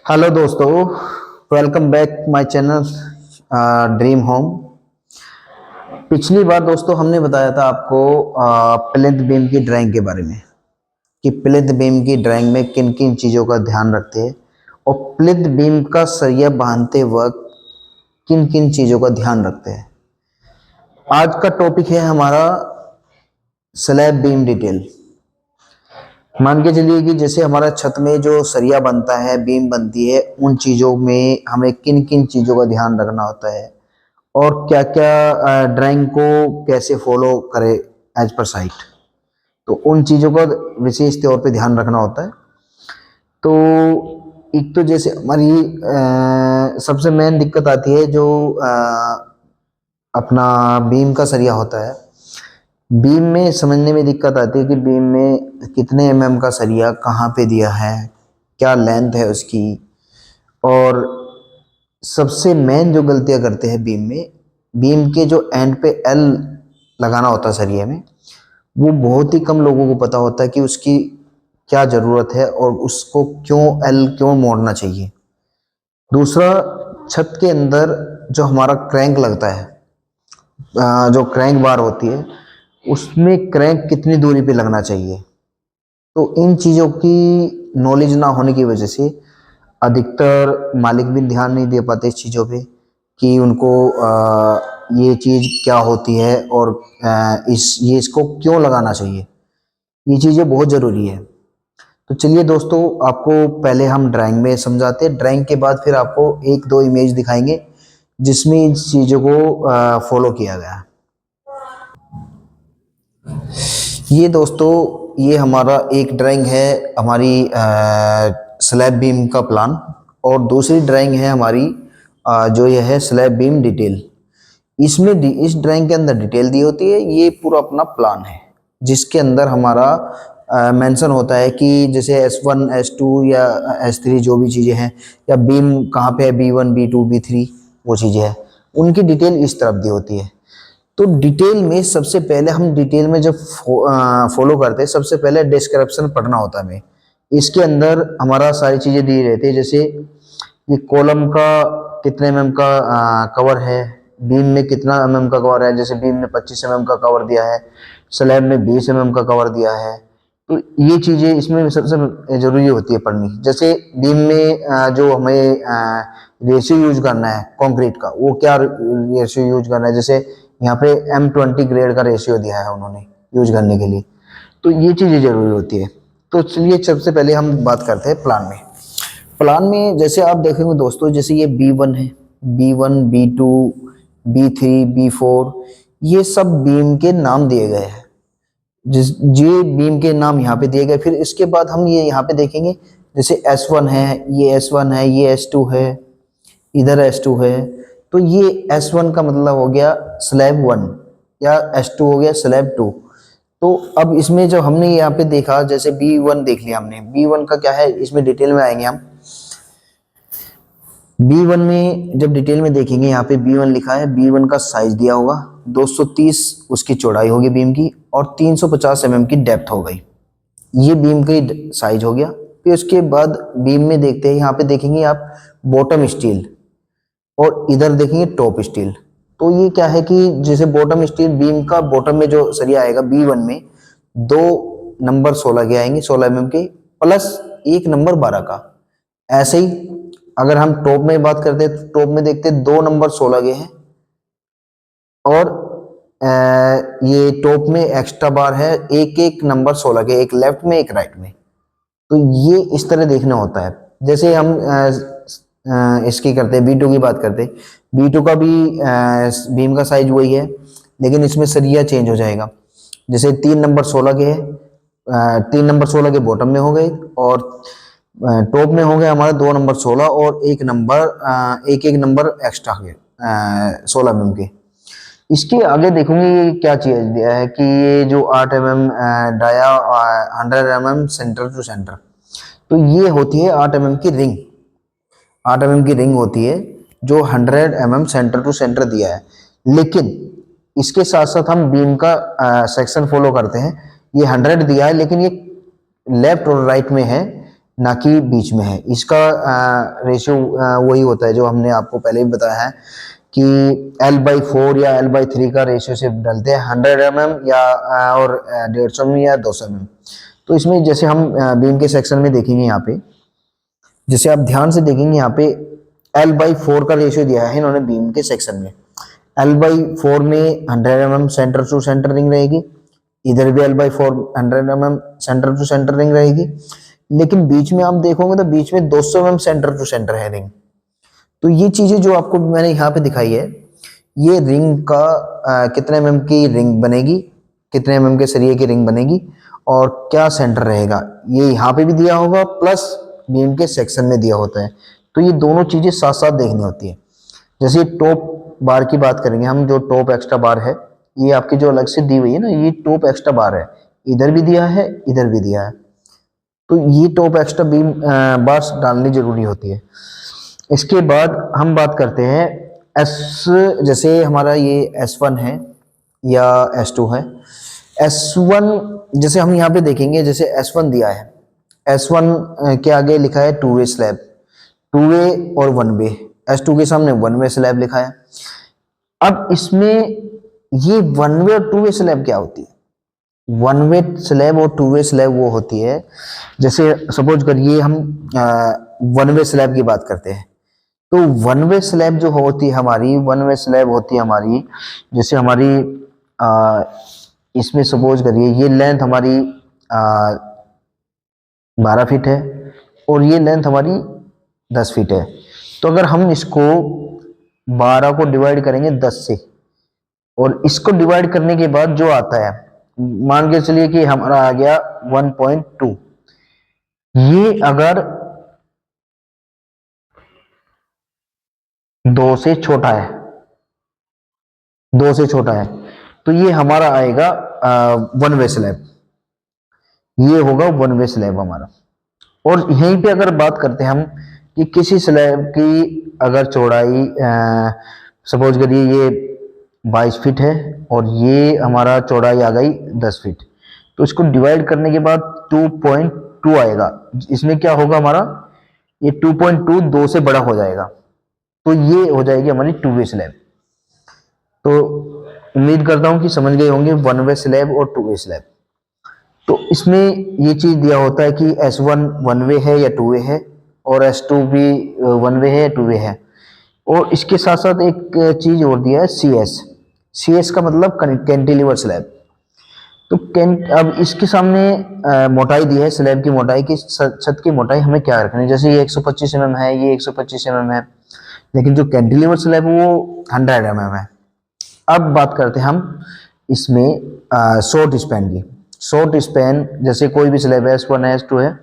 Hello दोस्तों, welcome back my channel dream home. पिछली बार दोस्तों हमने बताया था आपको प्लिंथ बीम की ड्राइंग के बारे में कि प्लिंथ बीम की ड्राइंग में किन किन चीज़ों का ध्यान रखते हैं और प्लिंथ बीम का सरिया बांधते वक्त किन किन चीज़ों का ध्यान रखते हैं। आज का टॉपिक है हमारा स्लैब बीम डिटेल। मान के चलिए कि जैसे हमारा छत में जो सरिया बनता है, बीम बनती है, उन चीज़ों में हमें किन किन चीज़ों का ध्यान रखना होता है और क्या क्या ड्राइंग को कैसे फॉलो करे एज पर साइट, तो उन चीज़ों का विशेष तौर पे ध्यान रखना होता है। तो एक तो जैसे हमारी सबसे मेन दिक्कत आती है जो अपना बीम का सरिया होता है। बीम में समझने में दिक्कत आती है कि बीम में कितने एमएम का सरिया कहाँ पे दिया है, क्या लेंथ है उसकी। और सबसे मेन जो गलतियां करते हैं बीम में, बीम के जो एंड पे एल लगाना होता है सरिये में, वो बहुत ही कम लोगों को पता होता है कि उसकी क्या ज़रूरत है और उसको क्यों मोड़ना चाहिए। दूसरा, छत के अंदर जो हमारा क्रैंक लगता है, जो क्रैंक बार होती है, उसमें क्रैंक कितनी दूरी पे लगना चाहिए। तो इन चीज़ों की नॉलेज ना होने की वजह से अधिकतर मालिक भी ध्यान नहीं दे पाते इस चीज़ों पे कि उनको ये चीज़ क्या होती है और इसको क्यों लगाना चाहिए। ये चीज़ें बहुत ज़रूरी है। तो चलिए दोस्तों, आपको पहले हम ड्राइंग में समझाते हैं, ड्राइंग के बाद फिर आपको एक दो इमेज दिखाएंगे जिसमें इन चीज़ों को फॉलो किया गया। ये दोस्तों, ये हमारा एक ड्राइंग है हमारी स्लैब बीम का प्लान, और दूसरी ड्राइंग है हमारी जो ये है स्लैब बीम डिटेल। इसमें इस ड्राइंग के अंदर डिटेल दी होती है। ये पूरा अपना प्लान है जिसके अंदर हमारा मेंशन होता है कि जैसे S1 S2 या S3 जो भी चीज़ें हैं, या बीम कहाँ पे है, B1 B2 B3, वो चीज़ें हैं, उनकी डिटेल इस तरफ दी होती है। तो डिटेल में सबसे पहले हम डिटेल में जब फॉलो करते हैं, सबसे पहले डिस्क्रिप्शन पढ़ना होता है हमें। इसके अंदर हमारा सारी चीज़ें दी रहती है, जैसे ये कॉलम का कितने एमएम का कवर है, बीम में कितना एमएम का कवर है, जैसे बीम में 25 एमएम का कवर दिया है, स्लैब में 20 एमएम का कवर दिया है। तो ये चीज़ें इसमें सबसे ज़रूरी होती है पढ़नी। जैसे बीम में जो हमें रेशियो यूज करना है कंक्रीट का, वो क्या रेशियो यूज करना है, जैसे यहाँ पे M20 ग्रेड का रेशियो दिया है उन्होंने यूज करने के लिए। तो ये चीज़ें ज़रूरी होती है। तो चलिए सबसे पहले हम बात करते हैं प्लान में। प्लान में जैसे आप देखेंगे दोस्तों, जैसे ये B1 है, B1 B2 B3 B4, ये सब बीम के नाम दिए गए हैं। ये बीम के नाम यहाँ पे दिए गए। फिर इसके बाद हम ये यहाँ पे देखेंगे, जैसे S1 है, ये S1 है, ये S2 है, इधर S2 है। तो ये S1 का मतलब हो गया स्लैब 1, या S2 हो गया स्लैब 2। तो अब इसमें जो हमने यहाँ पे देखा, जैसे B1 देख लिया हमने, B1 का क्या है, इसमें डिटेल में आएंगे हम। B1 में जब डिटेल में देखेंगे, यहाँ पे B1 लिखा है, B1 का साइज दिया होगा 230 उसकी चौड़ाई होगी बीम की, और 350 mm की डेप्थ हो गई। ये बीम की साइज हो गया। फिर उसके बाद बीम में देखते हैं, यहाँ पे देखेंगे आप बॉटम स्टील, और इधर देखेंगे टॉप स्टील। तो ये क्या है कि जैसे बॉटम स्टील, बीम का बॉटम में जो सरिया आएगा B1 में, 2 नंबर 16 के आएंगे, 16 mm के, प्लस 1 नंबर 12 का। ऐसे ही अगर हम टॉप में बात करते हैं, तो टॉप में देखते हैं 2 नंबर 16 के हैं, और ये टॉप में एक्स्ट्रा बार है, एक एक नंबर 16 के, एक लेफ्ट में एक राइट में। तो ये इस तरह देखना होता है। जैसे हम इसकी करते हैं, B2 की बात करते हैं, B2 का भी बीम का साइज वही है, लेकिन इसमें सरिया चेंज हो जाएगा। जैसे 3 नंबर 16 के है, 3 नंबर 16 के बॉटम में हो गए, और टॉप में हो गए हमारे 2 नंबर 16, और एक एक नंबर एक्स्ट्रा हो गए 16 mm के। इसके आगे देखूंगी ये क्या चीज दिया है कि ये जो 8 mm dia 100 mm centre to centre, तो ये होती है 8 mm की रिंग। 8 mm की रिंग होती है जो 100 mm सेंटर टू सेंटर दिया है। लेकिन इसके साथ साथ हम बीम का सेक्शन फॉलो करते हैं। ये 100 दिया है, लेकिन ये लेफ्ट और राइट में है, ना कि बीच में है। इसका रेशियो वही होता है जो हमने आपको पहले भी बताया है कि L/4 या L/3 का रेशियो से डालते हैं 100 mm या और 150 mm या 200 mm। तो इसमें जैसे हम बीम के सेक्शन में देखेंगे यहाँ पे, जैसे आप ध्यान से देखेंगे यहाँ पे L/4 का रेशियो दिया है इन्होंने बीम के सेक्शन में। L/4 में 100 mm centre to centre ring रहेगी, इधर भी L/4 100 mm centre to centre ring रहेगी, लेकिन बीच में आप देखोगे तो बीच में 200 mm सेंटर टू सेंटर है रिंग। तो ये चीजें जो आपको मैंने यहाँ पे दिखाई है, ये रिंग का कितने mm की रिंग बनेगी, कितने mm के सरिये की रिंग बनेगी और क्या सेंटर रहेगा, ये यहाँ पे भी दिया होगा प्लस बीम के सेक्शन में दिया होता है। तो ये दोनों चीजें साथ साथ देखनी होती है। जैसे टॉप बार की बात करेंगे हम, जो टॉप एक्स्ट्रा बार है ये आपकी जो अलग से दी हुई है ना, ये टॉप एक्स्ट्रा बार है, इधर भी दिया है इधर भी दिया है। तो ये टॉप एक्स्ट्रा बीम बार्स डालनी जरूरी होती है। इसके बाद हम बात करते हैं एस, जैसे हमारा ये S1 है या S2 है। S1 जैसे हम यहाँ पे देखेंगे, जैसे S1 दिया है, S1 के आगे लिखा है 2 वे स्लैब, 2 वे और 1 वे, S2 के सामने 1 वे स्लैब लिखा है। अब इसमें ये 1 वे और 2 वे स्लैब क्या होती है? 1 वे स्लैब और 2 वे स्लैब वो होती है, जैसे सपोज करिए हम 1 वे स्लैब की बात करते हैं, तो 1 वे स्लैब जो होती है हमारी, 1 वे स्लैब होती है हमारी, जैसे हमारी इसमें सपोज करिए ये लेंथ हमारी 12 फीट है और ये लेंथ हमारी 10 फीट है। तो अगर हम इसको 12 को डिवाइड करेंगे 10 से और इसको डिवाइड करने के बाद जो आता है, मान के चलिए कि हमारा आ गया 1.2, ये अगर 2 से छोटा है, 2 से छोटा है, तो ये हमारा आएगा 1 वे स्लैब, ये होगा 1 वे स्लैब हमारा। और यहीं पे अगर बात करते हैं हम कि किसी स्लैब की अगर चौड़ाई सपोज करिए ये 22 फीट है और ये हमारा चौड़ाई आ गई 10 फीट, तो इसको डिवाइड करने के बाद 2.2 आएगा। इसमें क्या होगा हमारा, ये 2.2 2 से बड़ा हो जाएगा, तो ये हो जाएगी हमारी 2 वे स्लैब। तो उम्मीद करता हूं कि समझ गए होंगे 1 वे स्लैब और 2 वे स्लैब। तो इसमें ये चीज दिया होता है कि S1 1 वे है या 2 वे है और S2 भी 1 वे है या 2 वे है। और इसके साथ साथ एक चीज और दिया है CS का मतलब कैंटिलीवर स्लैब। तो अब इसके सामने मोटाई दी है, स्लैब की मोटाई की, छत की मोटाई हमें क्या रखनी है, जैसे ये 125 mm है, ये 125 mm है, लेकिन जो कैंटिलीवर स्लैब है वो 100 mm है। अब बात करते हैं हम इसमें शॉर्ट स्पैन की। शॉर्ट स्पैन जैसे कोई भी स्लैब है, S1 है, S2 है,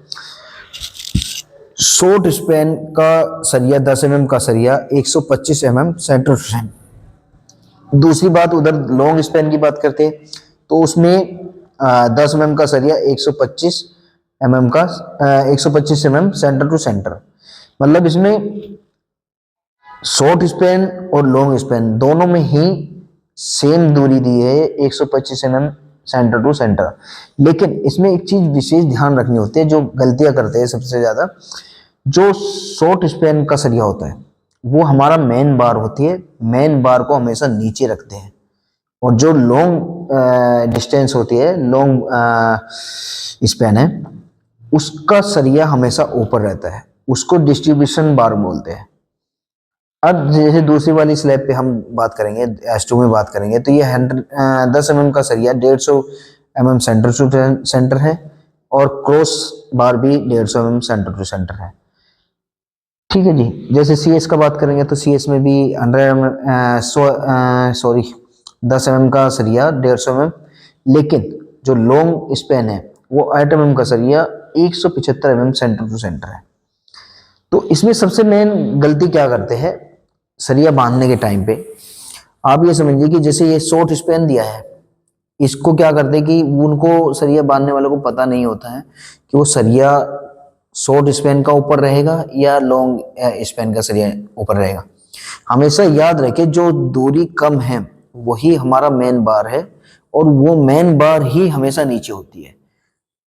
शॉर्ट स्पैन का सरिया 10 mm का सरिया 125 mm सेंटर टू सेंटर। दूसरी बात उधर लॉन्ग स्पैन की बात करते हैं, तो उसमें 10 mm का सरिया 125 mm का 125 mm सेंटर टू सेंटर। मतलब इसमें शॉर्ट स्पैन और लॉन्ग स्पैन दोनों में ही सेम दूरी दी है 125 mm सेंटर टू सेंटर। लेकिन इसमें एक चीज विशेष ध्यान रखनी होती है, जो गलतियां करते हैं सबसे ज्यादा, जो शॉर्ट स्पैन का सरिया होता है वो हमारा मेन बार होती है, मेन बार को हमेशा नीचे रखते हैं, और जो लॉन्ग डिस्टेंस होती है, लॉन्ग स्पैन है, उसका सरिया हमेशा ऊपर रहता है, उसको डिस्ट्रीब्यूशन बार बोलते हैं। अब जैसे दूसरी वाली स्लैब पे हम बात करेंगे, S2 में बात करेंगे, तो ये 10 mm का सरिया 150 mm सेंटर टू सेंटर है और क्रॉस बार भी 150 mm सेंटर टू सेंटर है। ठीक है जी। जैसे CS का बात करेंगे तो CS में भी 10 mm का सरिया 150 mm, लेकिन जो लॉन्ग स्पैन है वो 8 mm का सरिया 175 mm सेंटर टू सेंटर है। तो इसमें सबसे मेन गलती क्या करते हैं सरिया बांधने के टाइम पे, आप ये समझिए कि जैसे ये शॉर्ट स्पैन दिया है, इसको क्या करते हैं कि उनको सरिया बांधने वालों को पता नहीं होता है कि वो सरिया शॉर्ट स्पैन का ऊपर रहेगा या लॉन्ग स्पैन का सरिया ऊपर रहेगा। हमेशा याद रखें जो दूरी कम है वही हमारा मेन बार है, और वो मेन बार ही हमेशा नीचे होती है,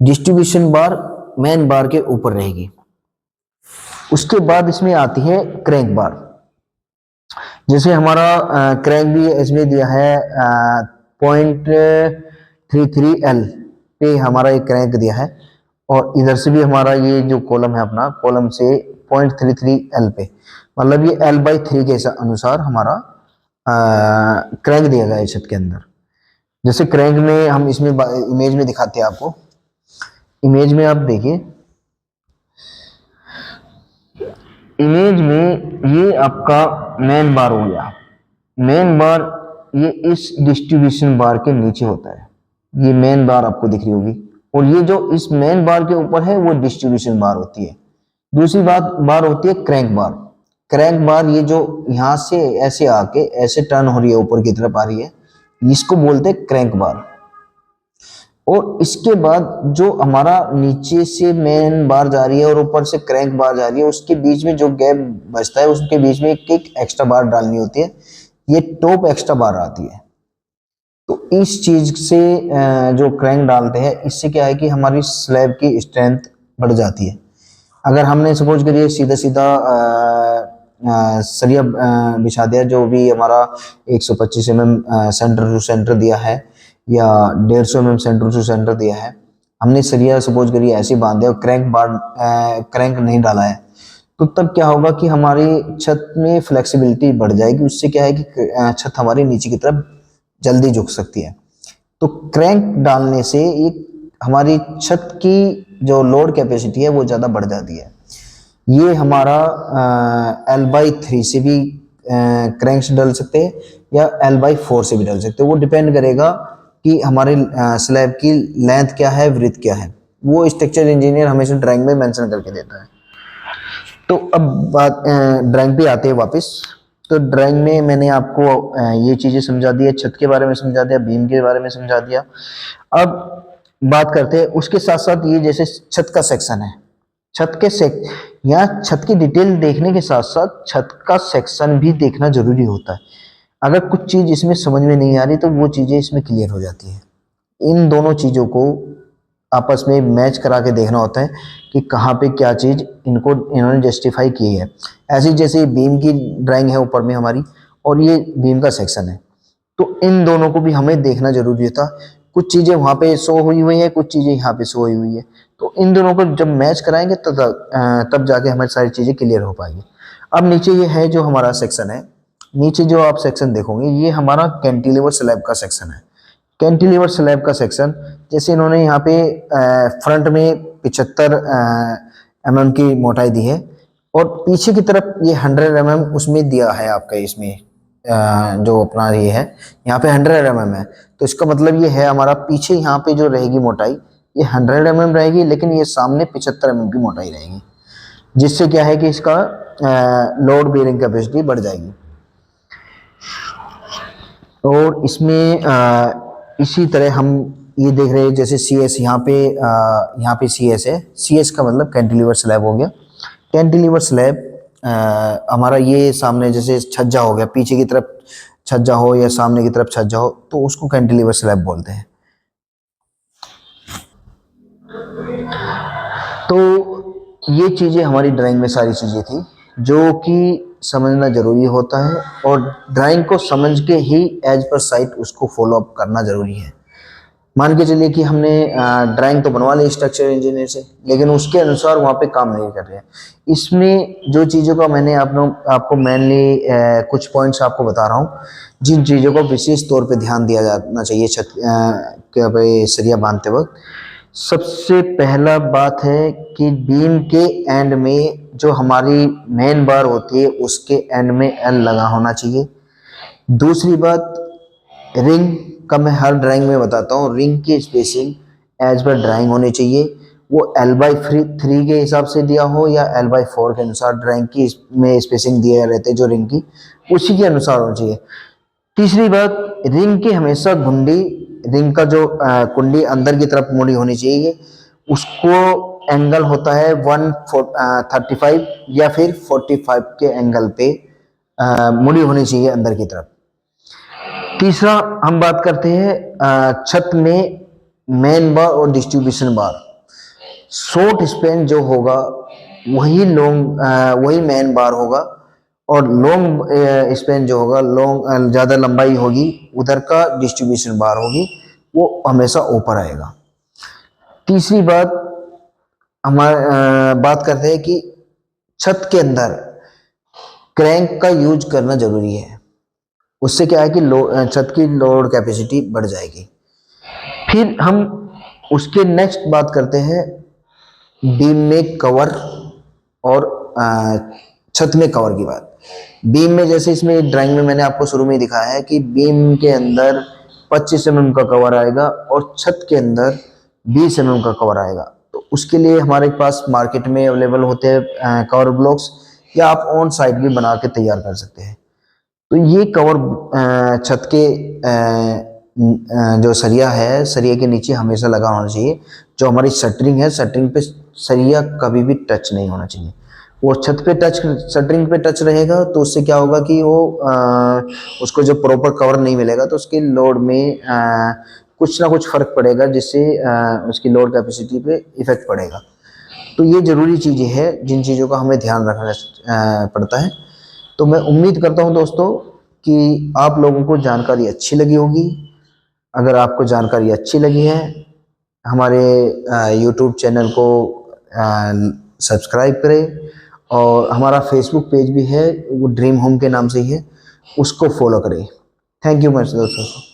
डिस्ट्रीब्यूशन बार मेन बार के ऊपर रहेगी। उसके बाद इसमें आती है क्रैंक बार। जैसे हमारा क्रैंक भी इसमें दिया है 0.33L पे हमारा एक क्रैंक दिया है, और इधर से भी हमारा ये जो कॉलम है अपना, कॉलम से 0.33L पे, मतलब ये L/3 के अनुसार हमारा क्रैंक दिया गया है छत के अंदर। जैसे क्रैंक में हम इसमें इमेज में दिखाते हैं आपको, इमेज में आप देखिए, इमेज में ये आपका मेन बार हो गया। मेन बार ये इस डिस्ट्रीब्यूशन बार के नीचे होता है, ये मेन बार आपको दिख रही होगी, और ये जो इस मेन बार के ऊपर है वो डिस्ट्रीब्यूशन बार होती है। दूसरी बार होती है क्रैंक बार। क्रैंक बार ये जो यहाँ से ऐसे आके ऐसे टर्न हो रही है, ऊपर की तरफ आ रही है, इसको बोलते हैं क्रैंक बार। और इसके बाद जो हमारा नीचे से मेन बार जा रही है और ऊपर से क्रैंक बार जा रही है, उसके बीच में जो गैप बचता है उसके बीच में एक एक्स्ट्रा बार डालनी होती है, ये टॉप एक्स्ट्रा बार आती है। तो इस चीज से जो क्रैंक डालते हैं, इससे क्या है कि हमारी स्लैब की स्ट्रेंथ बढ़ जाती है। अगर हमने सपोज करिए सीधा सीधा सरिया बिछा दिया, जो भी हमारा 125 mm सेंटर टू सेंटर दिया है या 150 mm सेंटर टू सेंटर दिया है, हमने सरिया सपोज करिए ऐसे बांध दिया और क्रैंक नहीं डाला है, तो तब क्या होगा कि हमारी छत में फ्लेक्सिबिलिटी बढ़ जाएगी। उससे क्या है कि छत हमारी नीचे की तरफ जल्दी झुक सकती है। तो क्रैंक डालने से एक हमारी छत की जो लोड कैपेसिटी है वो ज़्यादा बढ़ जाती है। ये हमारा L/3 से भी क्रैंक से डल सकते हैं या L/4 से भी डल सकते हैं। वो डिपेंड करेगा कि हमारे स्लैब की लेंथ क्या है, विड्थ क्या है, वो स्ट्रक्चर इंजीनियर हमेशा ड्राइंग में मेंशन करके देता है। तो अब बात ड्राइंग पे आते हैं वापस। तो ड्राइंग में मैंने आपको ये चीज़ें समझा दी है, छत के बारे में समझा दिया, बीम के बारे में समझा दिया। अब बात करते हैं उसके साथ साथ, ये जैसे छत का सेक्शन है, छत के यहाँ छत की डिटेल देखने के साथ साथ छत का सेक्शन भी देखना जरूरी होता है। अगर कुछ चीज़ इसमें समझ में नहीं आ रही तो वो चीज़ें इसमें क्लियर हो जाती है। इन दोनों चीज़ों को आपस में मैच करा के देखना होता है कि कहाँ पे क्या चीज़ इन्होंने जस्टिफाई की है। ऐसे जैसे बीम की ड्राइंग है ऊपर में हमारी, और ये बीम का सेक्शन है, तो इन दोनों को भी हमें देखना जरूरी था। कुछ चीज़ें वहाँ पे शो हुई है, कुछ चीज़ें यहाँ पे शो हुई है, तो इन दोनों को जब मैच कराएंगे तब जाके हमारी सारी चीज़ें क्लियर हो पाएंगी। अब नीचे ये है जो हमारा सेक्शन है, नीचे जो आप सेक्शन देखोगे ये हमारा कैंटिलीवर स्लैब का सेक्शन है। कैंटिलीवर स्लैब का सेक्शन, जैसे इन्होंने यहाँ पे फ्रंट में 75 mm की मोटाई दी है, और पीछे की तरफ ये 100 mm उसमें दिया है आपका, इसमें जो अपना ये है यहाँ पे 100 mm है। तो इसका मतलब ये है हमारा पीछे यहाँ पे जो रहेगी मोटाई ये 100 mm रहेगी, लेकिन ये सामने 75 mm की मोटाई रहेगी, जिससे क्या है कि इसका लोड बेयरिंग कैपेसिटी बढ़ जाएगी। और इसमें इसी तरह हम ये देख रहे हैं, जैसे सी एस यहाँ पे सी एस है, सी एस का मतलब कैंटिलीवर स्लैब हो गया। कैंटिलीवर स्लैब हमारा ये सामने जैसे छज्जा हो गया, पीछे की तरफ छज्जा हो या सामने की तरफ छज्जा हो, तो उसको कैंटिलीवर स्लैब बोलते हैं। तो ये चीज़ें हमारी ड्राइंग में सारी चीज़ें थी जो कि समझना जरूरी होता है, और ड्राइंग को समझ के ही एज पर साइट उसको फॉलो अप करना जरूरी है। मान के चलिए कि हमने ड्राइंग तो बनवा ली स्ट्रक्चर इंजीनियर से, लेकिन उसके अनुसार वहाँ पे काम नहीं कर रहे हैं। इसमें जो चीज़ों का मैंने आपको मेनली कुछ पॉइंट्स आपको बता रहा हूँ, जिन चीज़ों को विशेष तौर पे ध्यान दिया जाना चाहिए छत के पे सरिया बांधते वक्त। सबसे पहला बात है कि बीम के एंड में जो हमारी मेन बार होती है उसके एंड में एल लगा होना चाहिए। दूसरी बात, रिंग का मैं हर ड्राइंग में बताता हूँ, रिंग की स्पेसिंग एज पर ड्राइंग होनी चाहिए। वो L/3 के हिसाब से दिया हो या L/4 के अनुसार ड्राइंग की में स्पेसिंग दिए रहते हैं जो रिंग की, उसी के अनुसार होनी चाहिए। तीसरी बात, रिंग की हमेशा रिंग का जो कुंडी अंदर की तरफ मुड़ी होनी चाहिए। उसको एंगल होता है 135 या फिर 45 के एंगल पे मुड़ी होनी चाहिए अंदर की तरफ। तीसरा हम बात करते हैं छत में मेन बार और डिस्ट्रीब्यूशन बार। शॉर्ट स्पैन जो होगा वही मेन बार होगा, और लॉन्ग स्पेन जो होगा, लॉन्ग ज़्यादा लंबाई होगी, उधर का डिस्ट्रीब्यूशन बार होगी, वो हमेशा ऊपर आएगा। तीसरी बात, बात करते हैं कि छत के अंदर क्रैंक का यूज करना जरूरी है। उससे क्या है कि छत की लोड कैपेसिटी बढ़ जाएगी। फिर हम उसके नेक्स्ट बात करते हैं बीम में कवर और छत में कवर की बात। बीम में जैसे इसमें ड्राइंग में मैंने आपको शुरू में ही दिखाया है कि बीम के अंदर 25 mm का कवर आएगा और छत के अंदर 20 mm का कवर आएगा। तो उसके लिए हमारे पास मार्केट में अवेलेबल होते हैं कवर ब्लॉक्स, या आप ऑन साइट भी बना के तैयार कर सकते हैं। तो ये कवर छत के जो सरिया है, सरिया के नीचे हमेशा लगा होना चाहिए। जो हमारी शटरिंग है, शटरिंग पे सरिया कभी भी टच नहीं होना चाहिए। वो छत पे टच, शटरिंग पे टच रहेगा तो उससे क्या होगा कि वो उसको जो प्रॉपर कवर नहीं मिलेगा तो उसकी लोड में कुछ ना कुछ फर्क पड़ेगा, जिससे उसकी लोड कैपेसिटी पे इफेक्ट पड़ेगा। तो ये जरूरी चीज़ें हैं जिन चीज़ों का हमें ध्यान रखना पड़ता है। तो मैं उम्मीद करता हूं दोस्तों कि आप लोगों को जानकारी अच्छी लगी होगी। अगर आपको जानकारी अच्छी लगी है, हमारे यूट्यूब चैनल को सब्सक्राइब करें, और हमारा फेसबुक पेज भी है, वो ड्रीम होम के नाम से ही है, उसको फॉलो करें। थैंक यू मच दोस्तों।